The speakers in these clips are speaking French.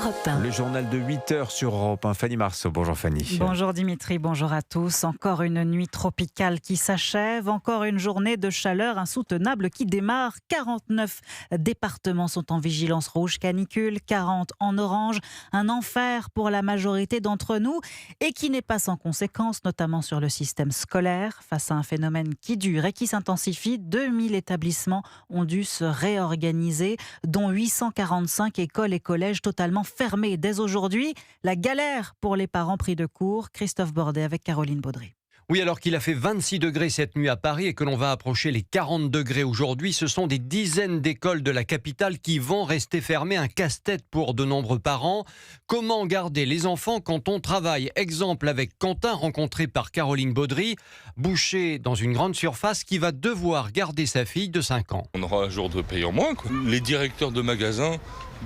Europe 1. Le journal de 8h sur Europe 1. Fanny Marceau. Bonjour Fanny. Bonjour Dimitri, bonjour à tous. Encore une nuit tropicale qui s'achève, encore une journée de chaleur insoutenable qui démarre. 49 départements sont en vigilance rouge canicule, 40 en orange. Un enfer pour la majorité d'entre nous et qui n'est pas sans conséquences, notamment sur le système scolaire. Face à un phénomène qui dure et qui s'intensifie, 2000 établissements ont dû se réorganiser, dont 845 écoles et collèges totalement fermés dès aujourd'hui. La galère pour les parents pris de court. Christophe Bordet avec Caroline Baudry. Oui, alors qu'il a fait 26 degrés cette nuit à Paris et que l'on va approcher les 40 degrés aujourd'hui, ce sont des dizaines d'écoles de la capitale qui vont rester fermées. Un casse-tête pour de nombreux parents. Comment garder les enfants quand on travaille? Exemple avec Quentin, rencontré par Caroline Baudry, boucher dans une grande surface qui va devoir garder sa fille de 5 ans. On aura un jour de paye en moins, quoi. Les directeurs de magasins,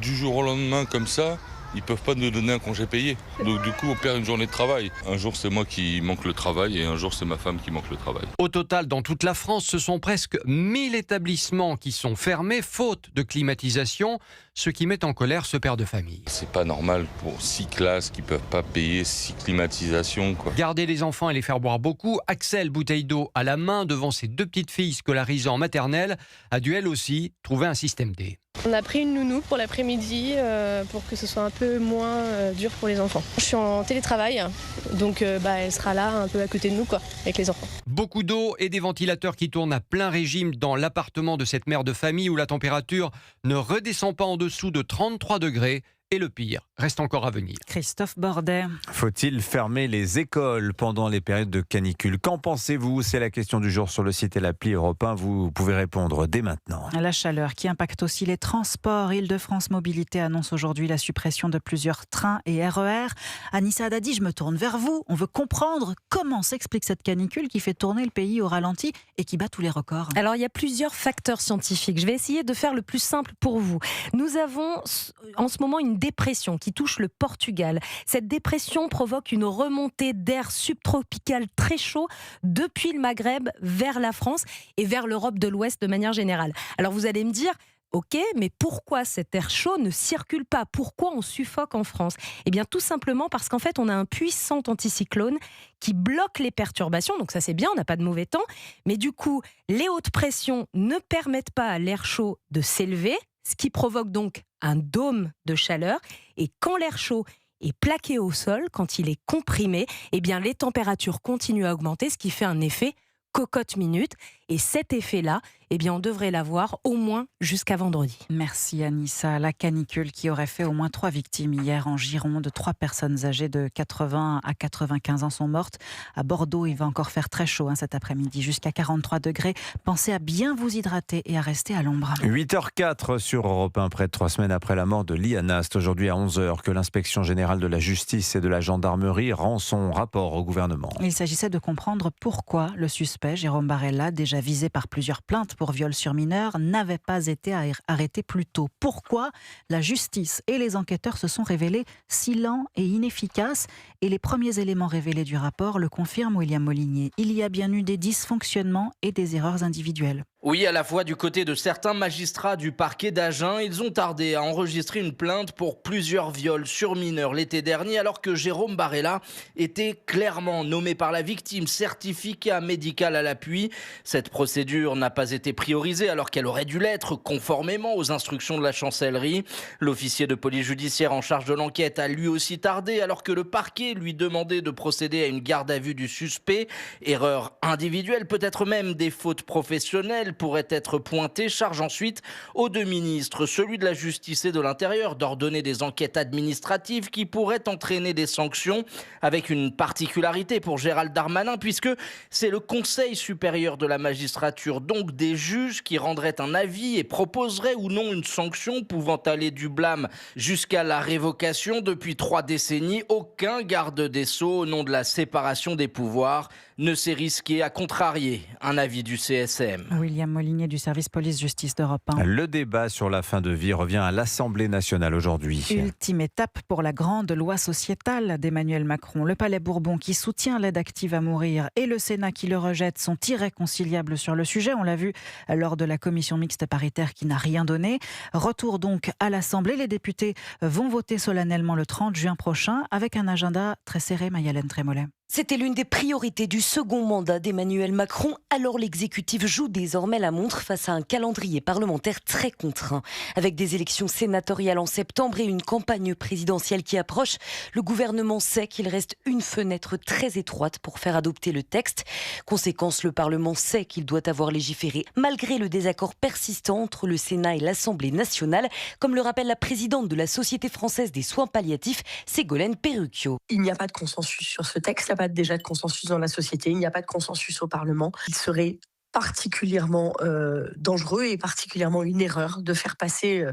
du jour au lendemain comme ça, ils peuvent pas nous donner un congé payé. Donc du coup, on perd une journée de travail. Un jour, c'est moi qui manque le travail et un jour, c'est ma femme qui manque le travail. Au total, dans toute la France, ce sont presque 1000 établissements qui sont fermés, faute de climatisation, ce qui met en colère ce père de famille. C'est pas normal pour 6 classes qui peuvent pas payer 6 climatisations, quoi. Garder les enfants et les faire boire beaucoup, Axel, bouteille d'eau à la main devant ses 2 petites filles scolarisées en maternelle, a dû elle aussi trouver un système D. On a pris une nounou pour l'après-midi pour que ce soit un peu moins dur pour les enfants. Je suis en télétravail, donc elle sera là un peu à côté de nous, quoi, avec les enfants. Beaucoup d'eau et des ventilateurs qui tournent à plein régime dans l'appartement de cette mère de famille où la température ne redescend pas en dessous de 33 degrés. Et le pire reste encore à venir. Christophe Bordet. Faut-il fermer les écoles pendant les périodes de canicule? Qu'en pensez-vous? C'est la question du jour sur le site et l'appli Europe 1. Vous pouvez répondre dès maintenant. La chaleur qui impacte aussi les transports. Île-de-France Mobilité annonce aujourd'hui la suppression de plusieurs trains et RER. Anissa Haddadi, je me tourne vers vous. On veut comprendre comment s'explique cette canicule qui fait tourner le pays au ralenti et qui bat tous les records. Alors, il y a plusieurs facteurs scientifiques. Je vais essayer de faire le plus simple pour vous. Nous avons en ce moment une dépression qui touche le Portugal. Cette dépression provoque une remontée d'air subtropical très chaud depuis le Maghreb vers la France et vers l'Europe de l'Ouest de manière générale. Alors vous allez me dire, ok, mais pourquoi cet air chaud ne circule pas? Pourquoi on suffoque en France? Eh bien tout simplement parce qu'en fait on a un puissant anticyclone qui bloque les perturbations, donc ça c'est bien, on n'a pas de mauvais temps, mais du coup les hautes pressions ne permettent pas à l'air chaud de s'élever, ce qui provoque donc un dôme de chaleur. Et quand l'air chaud est plaqué au sol, quand il est comprimé, eh bien les températures continuent à augmenter, ce qui fait un effet cocotte-minute. Et cet effet-là, eh bien on devrait l'avoir au moins jusqu'à vendredi. Merci Anissa. La canicule qui aurait fait au moins 3 victimes hier en Gironde. 3 personnes âgées de 80 à 95 ans sont mortes. À Bordeaux, il va encore faire très chaud cet après-midi, jusqu'à 43 degrés. Pensez à bien vous hydrater et à rester à l'ombre. 8h04 sur Europe 1, près de 3 semaines après la mort de Liana. C'est aujourd'hui à 11h que l'inspection générale de la justice et de la gendarmerie rend son rapport au gouvernement. Il s'agissait de comprendre pourquoi le suspect, Jérôme Barella, déjà visé par plusieurs plaintes pour viol sur mineur, n'avait pas été arrêté plus tôt. Pourquoi la justice et les enquêteurs se sont révélés si lents et inefficaces? Et les premiers éléments révélés du rapport le confirment, William Molinier. Il y a bien eu des dysfonctionnements et des erreurs individuelles. Oui, à la fois du côté de certains magistrats du parquet d'Agen, ils ont tardé à enregistrer une plainte pour plusieurs viols sur mineurs l'été dernier, alors que Jérôme Barella était clairement nommé par la victime, certificat médical à l'appui. Cette procédure n'a pas été priorisée alors qu'elle aurait dû l'être, conformément aux instructions de la chancellerie. L'officier de police judiciaire en charge de l'enquête a lui aussi tardé, alors que le parquet lui demandait de procéder à une garde à vue du suspect. Erreur individuelle, peut-être même des fautes professionnelles pourrait être pointée. Charge ensuite aux 2 ministres, celui de la Justice et de l'Intérieur, d'ordonner des enquêtes administratives qui pourraient entraîner des sanctions, avec une particularité pour Gérald Darmanin, puisque c'est le Conseil supérieur de la magistrature, donc des juges, qui rendraient un avis et proposeraient ou non une sanction pouvant aller du blâme jusqu'à la révocation. Depuis 3 décennies, aucun garde des Sceaux, au nom de la séparation des pouvoirs, ne s'est risqué à contrarier un avis du CSM. William Myriam Molinier du service police-justice d'Europe 1. Le débat sur la fin de vie revient à l'Assemblée nationale aujourd'hui. Ultime étape pour la grande loi sociétale d'Emmanuel Macron. Le Palais Bourbon qui soutient l'aide active à mourir et le Sénat qui le rejette sont irréconciliables sur le sujet. On l'a vu lors de la commission mixte paritaire qui n'a rien donné. Retour donc à l'Assemblée. Les députés vont voter solennellement le 30 juin prochain avec un agenda très serré. Mayalène Trémollet. C'était l'une des priorités du second mandat d'Emmanuel Macron. Alors l'exécutif joue désormais la montre face à un calendrier parlementaire très contraint. Avec des élections sénatoriales en septembre et une campagne présidentielle qui approche, le gouvernement sait qu'il reste une fenêtre très étroite pour faire adopter le texte. Conséquence, le Parlement sait qu'il doit avoir légiféré malgré le désaccord persistant entre le Sénat et l'Assemblée nationale, comme le rappelle la présidente de la Société française des soins palliatifs, Ségolène Perrucchio. Il n'y a pas de consensus sur ce texte. Il n'y a pas déjà de consensus dans la société, il n'y a pas de consensus au Parlement. Il serait particulièrement dangereux et particulièrement une erreur de faire passer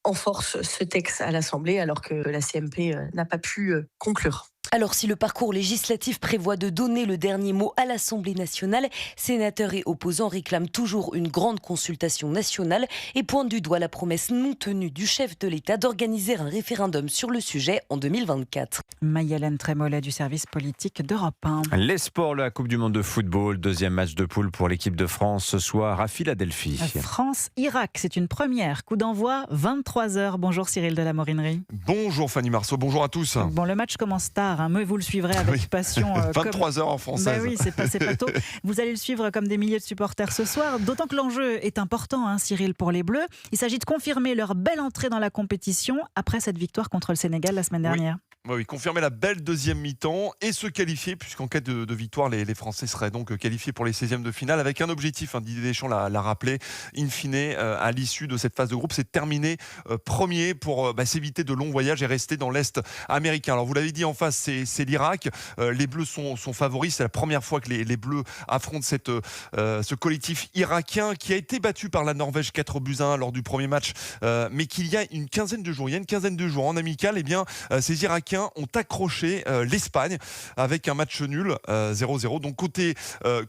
en force ce texte à l'Assemblée alors que la CMP n'a pas pu conclure. Alors si le parcours législatif prévoit de donner le dernier mot à l'Assemblée nationale, sénateurs et opposants réclament toujours une grande consultation nationale et pointent du doigt la promesse non tenue du chef de l'État d'organiser un référendum sur le sujet en 2024. Mayalène Trémollet du service politique d'Europe 1. Les sports, la Coupe du Monde de football, deuxième match de poule pour l'équipe de France ce soir à Philadelphie. France-Irak, c'est une première. Coup d'envoi 23h. Bonjour Cyril de la Morinerie. Bonjour Fanny Marceau, bonjour à tous. Bon, le match commence tard, mais vous le suivrez avec passion. 23h en française. Oui, c'est pas tôt. Vous allez le suivre comme des milliers de supporters ce soir, d'autant que l'enjeu est important, Cyril, pour les Bleus. Il s'agit de confirmer leur belle entrée dans la compétition après cette victoire contre le Sénégal la semaine dernière. Oui, confirmer la belle deuxième mi-temps et se qualifier, puisqu'en cas de victoire, les Français seraient donc qualifiés pour les 16e de finale avec un objectif, Didier Deschamps l'a rappelé, in fine, à l'issue de cette phase de groupe, c'est de terminer premier pour s'éviter de longs voyages et rester dans l'Est américain. Alors vous l'avez dit, en face, c'est l'Irak. Les Bleus sont favoris. C'est la première fois que les Bleus affrontent ce collectif irakien qui a été battu par la Norvège 4-1 lors du premier match, mais qu'il y a une quinzaine de jours en amical, ces Irakiens ont accroché l'Espagne avec un match nul 0-0. Donc côté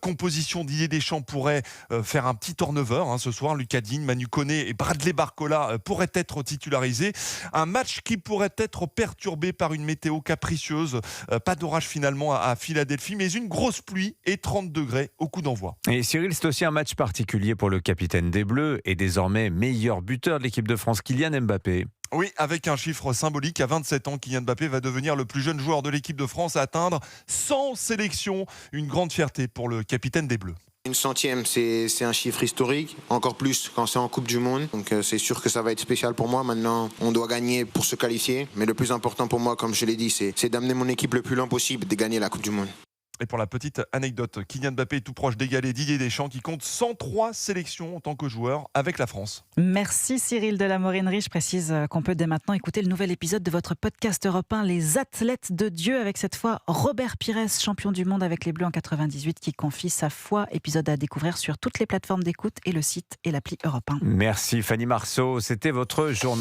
composition, Didier Deschamps pourrait faire un petit turnover ce soir. Lucas Digne, Manu Koné et Bradley Barcola pourraient être titularisés. Un match qui pourrait être perturbé par une météo capricieuse. Pas d'orage finalement à Philadelphie, mais une grosse pluie et 30 degrés au coup d'envoi. Et Cyril, c'est aussi un match particulier pour le capitaine des Bleus et désormais meilleur buteur de l'équipe de France, Kylian Mbappé. Oui, avec un chiffre symbolique, à 27 ans, Kylian Mbappé va devenir le plus jeune joueur de l'équipe de France à atteindre 100 sélections. Une grande fierté pour le capitaine des Bleus. Une centième, c'est un chiffre historique, encore plus quand c'est en Coupe du Monde. Donc c'est sûr que ça va être spécial pour moi. Maintenant, on doit gagner pour se qualifier. Mais le plus important pour moi, comme je l'ai dit, c'est d'amener mon équipe le plus loin possible, de gagner la Coupe du Monde. Et pour la petite anecdote, Kylian Mbappé est tout proche d'égaler Didier Deschamps qui compte 103 sélections en tant que joueur avec la France. Merci Cyril de la Morinerie. Je précise qu'on peut dès maintenant écouter le nouvel épisode de votre podcast Europe 1, Les Athlètes de Dieu, avec cette fois Robert Pires, champion du monde avec les Bleus en 98, qui confie sa foi. Épisode à découvrir sur toutes les plateformes d'écoute et le site et l'appli Europe 1. Merci Fanny Marceau, c'était votre journal.